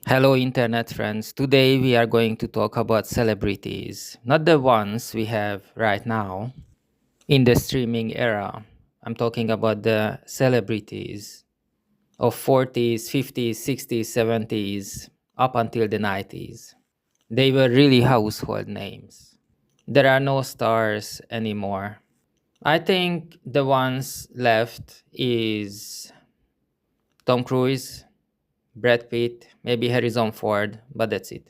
Hello, internet friends. Today we are going to talk about celebrities, not the ones we have right now in the streaming era. I'm talking about the celebrities of 40s, 50s, 60s, 70s, up until the 90s. They were really household names. There are no stars anymore. I think the ones left is Tom Cruise, Brad Pitt, maybe Harrison Ford, but that's it.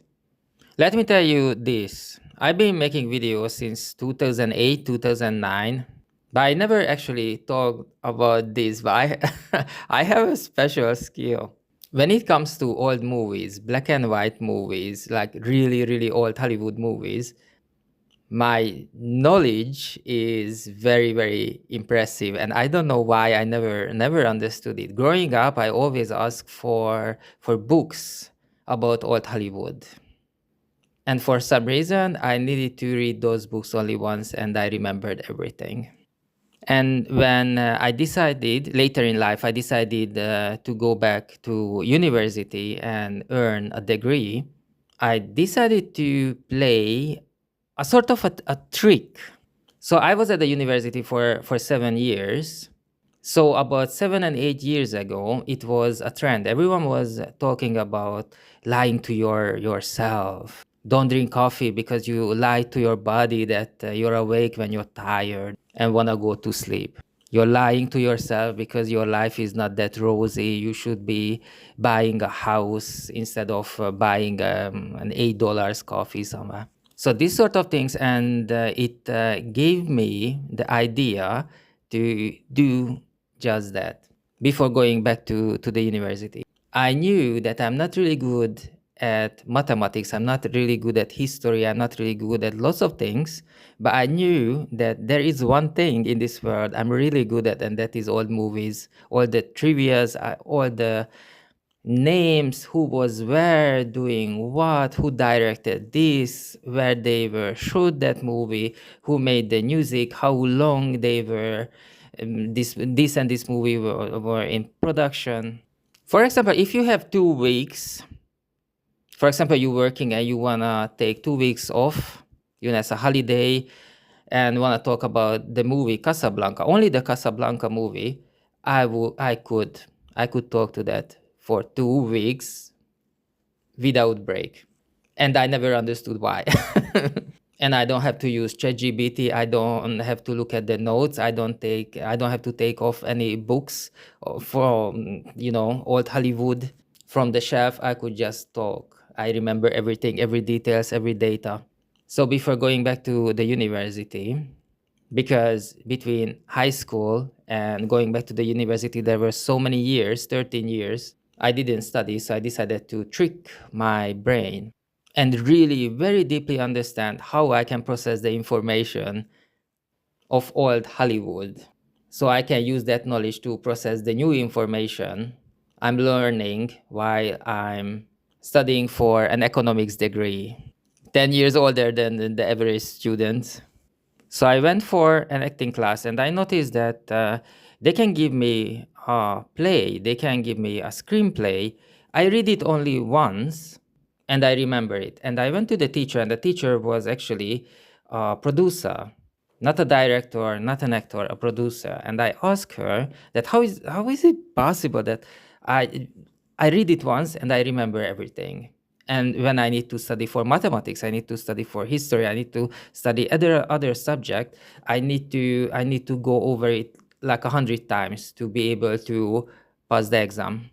Let me tell you this. I've been making videos since 2008, 2009, but I never actually talked about this. But I have a special skill. When it comes to old movies, black and white movies, like really, really old Hollywood movies, my knowledge is very, very impressive. And I don't know why I never understood it. Growing up, I always asked for books about old Hollywood. And for some reason, I needed to read those books only once and I remembered everything. And when I decided later in life, I decided to go back to university and earn a degree. I decided to play a sort of a trick. So I was at the university for 7 years. So about 7 and 8 years ago, it was a trend. Everyone was talking about lying to yourself. Don't drink coffee because you lie to your body that you're awake when you're tired and want to go to sleep. You're lying to yourself because your life is not that rosy. You should be buying a house instead of buying an $8 coffee somewhere. So these sort of things, and it gave me the idea to do just that before going back to the university. I knew that I'm not really good at mathematics, I'm not really good at history, I'm not really good at lots of things, but I knew that there is one thing in this world I'm really good at, and that is old movies, all the trivias, all the names, who was where doing what, who directed this, where they were shoot that movie, who made the music, how long they were this and this movie were in production. For example, if you have 2 weeks, for example, you're working and you wanna take 2 weeks off, as a holiday, and wanna talk about the movie Casablanca, only the Casablanca movie, I could talk to that for 2 weeks without break, and I never understood why. And I don't have to use ChatGPT. I don't have to look at the notes. I don't have to take off any books from old Hollywood from the shelf. I could just talk. I remember everything, every details, every data. So before going back to the university, because between high school and going back to the university, there were so many years, 13 years, I didn't study. So I decided to trick my brain and really very deeply understand how I can process the information of old Hollywood. So I can use that knowledge to process the new information I'm learning while I'm studying for an economics degree, 10 years older than the average student. So I went for an acting class and I noticed that they can give me a play, they can give me a screenplay. I read it only once and I remember it. And I went to the teacher, and the teacher was actually a producer, not a director, not an actor, a producer. And I asked her that how is it possible that I I read it once and I remember everything. And when I need to study for mathematics, I need to study for history, I need to study other subject, I need to go over it like 100 times to be able to pass the exam.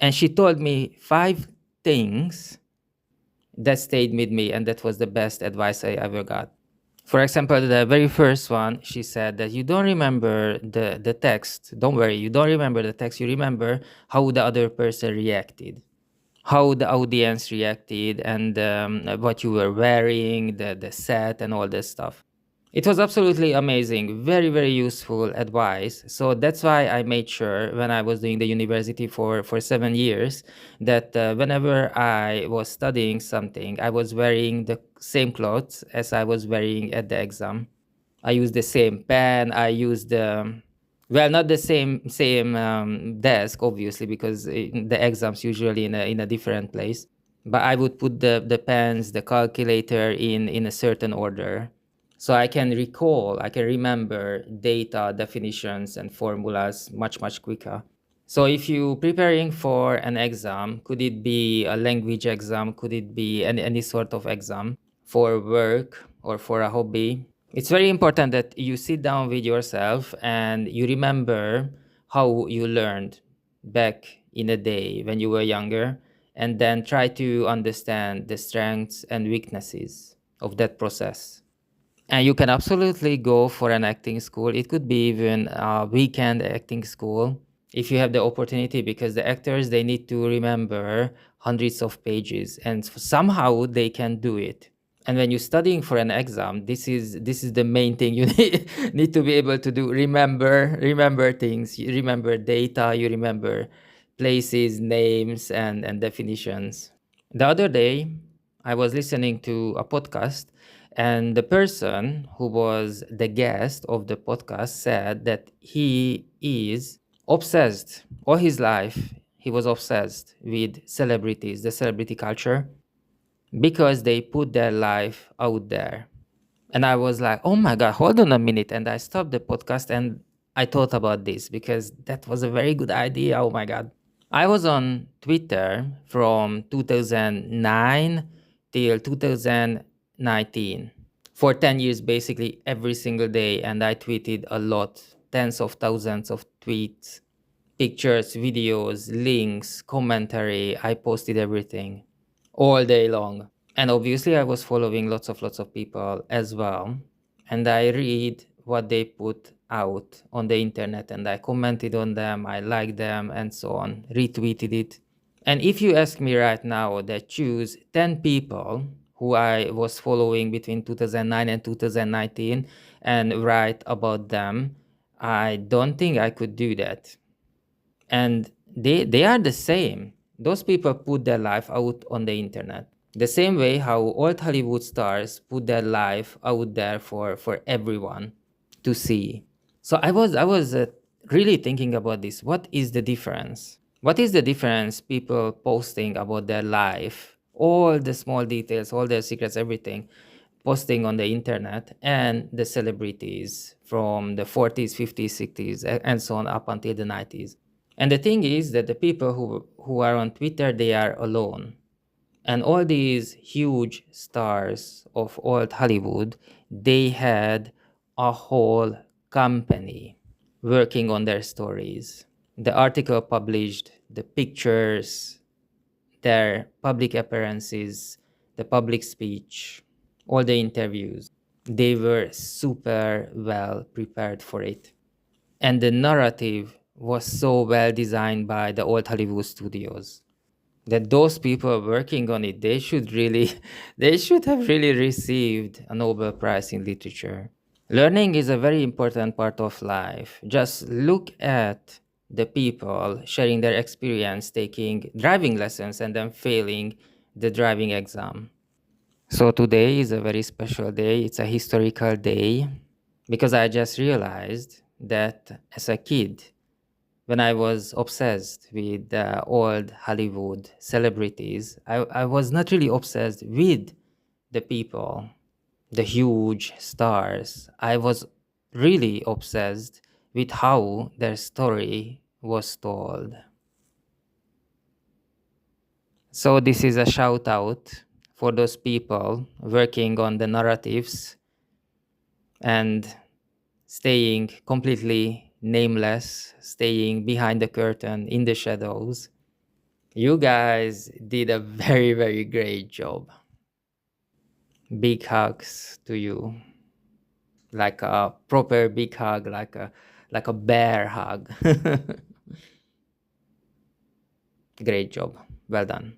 And she told me 5 things that stayed with me, and that was the best advice I ever got. For example, the very first one, she said that you don't remember the text. Don't worry, you don't remember the text. You remember how the other person reacted, how the audience reacted, and what you were wearing, the set, and all this stuff. It was absolutely amazing, very, very useful advice. So that's why I made sure when I was doing the university for 7 years that whenever I was studying something, I was wearing the same clothes as I was wearing at the exam. I used the same pen. I used well, not the same desk, obviously, because the exams usually in a different place. but I would put the pens, the calculator in a certain order. So I can recall, I can remember data, definitions, and formulas much quicker. So if you preparing for an exam, could it be a language exam? Could it be any sort of exam for work or for a hobby? It's very important that you sit down with yourself and you remember how you learned back in the day when you were younger, and then try to understand the strengths and weaknesses of that process. And you can absolutely go for an acting school. It could be even a weekend acting school if you have the opportunity, because the actors, they need to remember hundreds of pages and somehow they can do it. And when you're studying for an exam, this is the main thing you need to be able to do. Remember things. You remember data. You remember places, names, and definitions. The other day, I was listening to a podcast, and the person who was the guest of the podcast said that he is obsessed all his life. He was obsessed with celebrities, the celebrity culture, because they put their life out there. And I was like, oh my God, hold on a minute. And I stopped the podcast and I thought about this because that was a very good idea. Oh my God. I was on Twitter from 2009 till 2019 for 10 years, basically every single day. And I tweeted a lot, tens of thousands of tweets, pictures, videos, links, commentary. I posted everything all day long. And obviously I was following lots of people as well. And I read what they put out on the internet and I commented on them, I liked them and so on, retweeted it. And if you ask me right now that choose 10 people who I was following between 2009 and 2019 and write about them, I don't think I could do that. And they are the same. Those people put their life out on the internet. The same way how old Hollywood stars put their life out there for everyone to see. So I was really thinking about this. What is the difference? What is the difference people posting about their life, all the small details, all their secrets, everything, posting on the internet, and the celebrities from the 40s, 50s, 60s, and so on up until the 90s? And the thing is that the people who are on Twitter, they are alone. And all these huge stars of old Hollywood, they had a whole company working on their stories. The article published, the pictures, their public appearances, the public speech, all the interviews. They were super well prepared for it. And the narrative was so well designed by the old Hollywood studios that those people working on it, they should really they should have really received a Nobel Prize in literature. Learning is a very important part of life. Just look at the people sharing their experience taking driving lessons and then failing the driving exam. So today is a very special day. It's a historical day because I just realized that as a kid, when I was obsessed with old Hollywood celebrities, I was not really obsessed with the people, the huge stars. I was really obsessed with how their story was told. So this is a shout out for those people working on the narratives and staying completely nameless, staying behind the curtain in the shadows. You guys did a very great job. Big hugs to you. Like a proper big hug, like a bear hug. Great job. Well done.